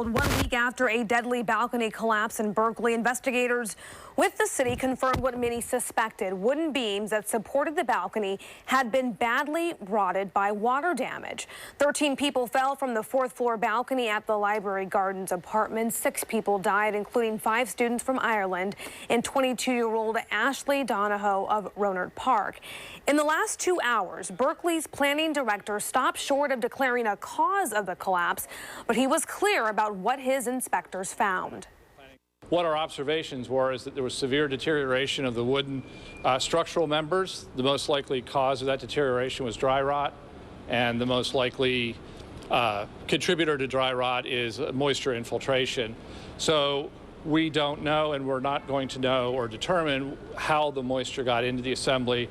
1 week after a deadly balcony collapse in Berkeley, investigators with the city confirmed what many suspected. Wooden beams that supported the balcony had been badly rotted by water damage. 13 people fell from the 4th floor balcony at the Library Gardens apartment. 6 people died, including 5 students from Ireland and 22-year-old Ashley Donahoe of Rohnert Park. In the last 2 hours, Berkeley's planning director stopped short of declaring a cause of the collapse, but he was clear about what his inspectors found. What our observations were is that there was severe deterioration of the wooden structural members. The most likely cause of that deterioration was dry rot, and the most likely contributor to dry rot is moisture infiltration. So we don't know, and we're not going to know or determine how the moisture got into the assembly.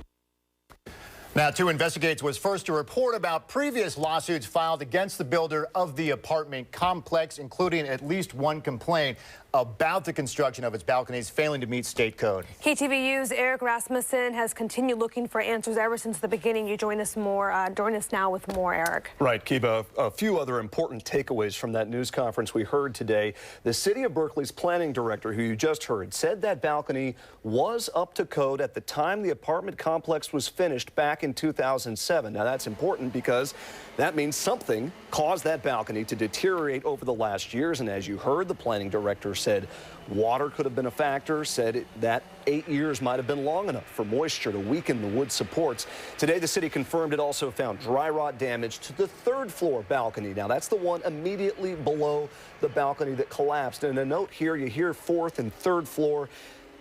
Now, 2 Investigates was first to report about previous lawsuits filed against the builder of the apartment complex, including at least 1 complaint about the construction of its balconies failing to meet state code. KTVU's Eric Rassmussen has continued looking for answers ever since the beginning. You join us now with more, Eric. Right, Kiba. A few other important takeaways from that news conference we heard today. The City of Berkeley's planning director, who you just heard, said that balcony was up to code at the time the apartment complex was finished back in 2007. Now, that's important because that means something caused that balcony to deteriorate over the last years. And as you heard, the planning director said water could have been a factor, said that 8 years might have been long enough for moisture to weaken the wood supports. Today, the city confirmed it also found dry rot damage to the 3rd floor balcony. Now, that's the one immediately below the balcony that collapsed. And a note here, you hear 4th and 3rd floor.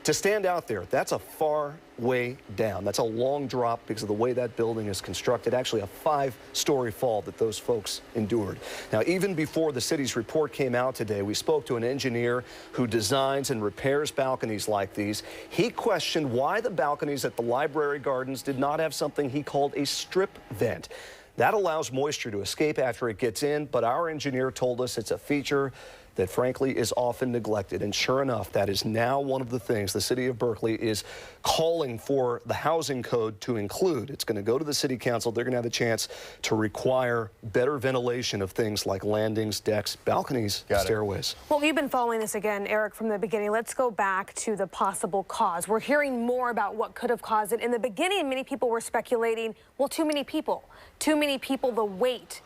To stand out there, that's a far way down. That's a long drop because of the way that building is constructed. Actually, a 5-story fall that those folks endured. Now, even before the city's report came out today, we spoke to an engineer who designs and repairs balconies like these. He questioned why the balconies at the Library Gardens did not have something he called a strip vent. That allows moisture to escape after it gets in, but our engineer told us it's a feature that frankly is often neglected. And sure enough, that is now one of the things the City of Berkeley is calling for the housing code to include. It's going to go to the City Council. They're going to have a chance to require better ventilation of things like landings, decks, balconies, stairways. Well, you've been following this again, Eric, from the beginning. Let's go back to the possible cause. We're hearing more about what could have caused it. In the beginning, many people were speculating, well, too many people, the weight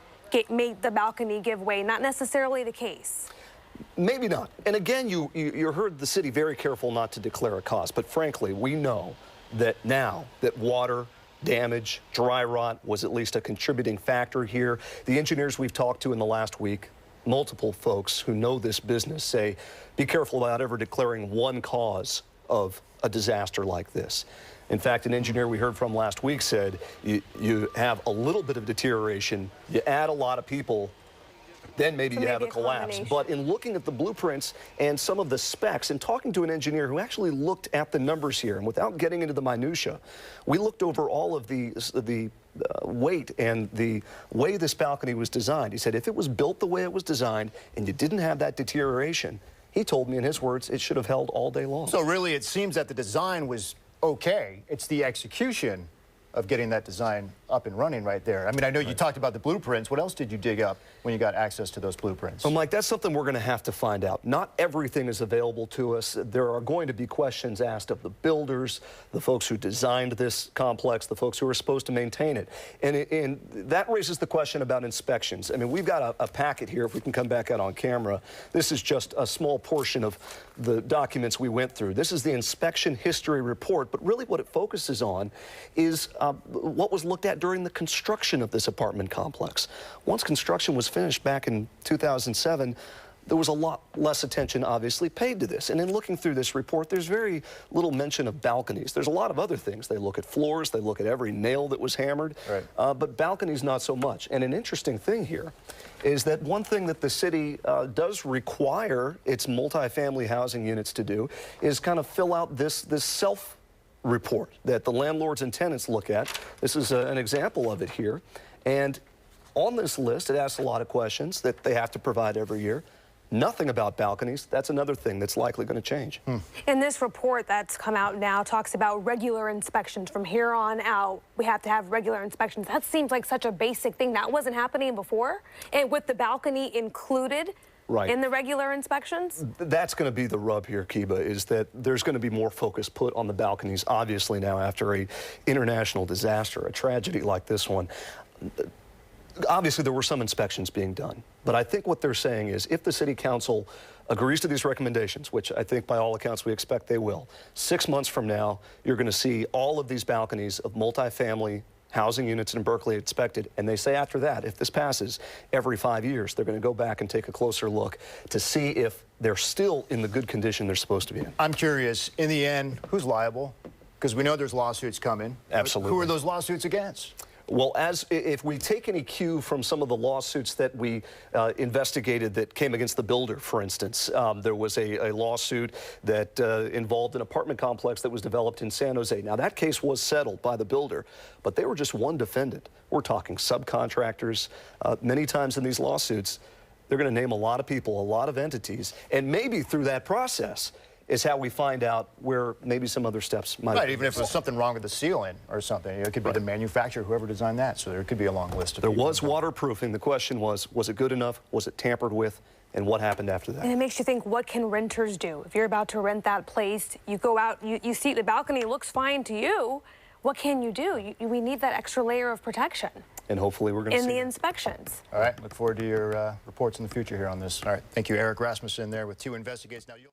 made the balcony give way. Not necessarily the case. Maybe not. And again, you heard the city very careful not to declare a cause. But frankly, we know that now that water damage, dry rot was at least a contributing factor here. The engineers we've talked to in the last week, multiple folks who know this business, say be careful about ever declaring one cause of a disaster like this. In fact, an engineer we heard from last week said you have a little bit of deterioration, you add a lot of people, then maybe you have a collapse. But in looking at the blueprints and some of the specs and talking to an engineer who actually looked at the numbers here, and without getting into the minutia, we looked over all of the weight and the way this balcony was designed. He said if it was built the way it was designed and you didn't have that deterioration, he told me in his words, it should have held all day long. So really it seems that the design was okay. It's the execution of getting that design up and running right there. I mean, I know you talked about the blueprints. What else did you dig up when you got access to those blueprints? Well, Mike, that's something we're going to have to find out. Not everything is available to us. There are going to be questions asked of the builders, the folks who designed this complex, the folks who are supposed to maintain it. And that raises the question about inspections. I mean, we've got a packet here, if we can come back out on camera. This is just a small portion of the documents we went through. This is the inspection history report, but really what it focuses on is what was looked at during the construction of this apartment complex. Once construction was finished back in 2007, there was a lot less attention, obviously, paid to this. And in looking through this report, there's very little mention of balconies. There's a lot of other things. They look at floors, they look at every nail that was hammered, but balconies not so much. And an interesting thing here is that one thing that the city does require its multifamily housing units to do is kind of fill out this self report that the landlords and tenants look at. This is an example of it here. And on this list, it asks a lot of questions that they have to provide every year. Nothing about balconies. That's another thing that's likely going to change. And this report that's come out now talks about regular inspections. From here on out, we have to have regular inspections. That seems like such a basic thing. That wasn't happening before. And with the balcony included, Right. in the regular inspections? That's going to be the rub here, Kiba, is that there's going to be more focus put on the balconies, obviously now after a international disaster, a tragedy like this one. Obviously, there were some inspections being done, but I think what they're saying is if the city council agrees to these recommendations, which I think by all accounts we expect they will, 6 months from now, you're going to see all of these balconies of multifamily housing units in Berkeley inspected, and they say after that, if this passes, every 5 years, they're going to go back and take a closer look to see if they're still in the good condition they're supposed to be in. I'm curious, in the end, who's liable? Because we know there's lawsuits coming. Absolutely. Who are those lawsuits against? Well, if we take any cue from some of the lawsuits that we investigated that came against the builder, for instance, there was a lawsuit that involved an apartment complex that was developed in San Jose. Now, that case was settled by the builder, but they were just one defendant. We're talking subcontractors. Many times in these lawsuits, they're going to name a lot of people, a lot of entities, and maybe through that process is how we find out where maybe some other steps might Right, be. even if there's something wrong with the ceiling or something. It could be the manufacturer, whoever designed that. So there could be a long list of There people. was waterproofing. The question was it good enough? Was it tampered with? And what happened after that? And it makes you think, what can renters do? If you're about to rent that place, you go out, you see the balcony looks fine to you, what can you do? We need that extra layer of protection. And hopefully we're going to see in the that. inspections. All right, look forward to your reports in the future here on this. All right, thank you, Eric Rassmussen there with 2 investigates. Now you'll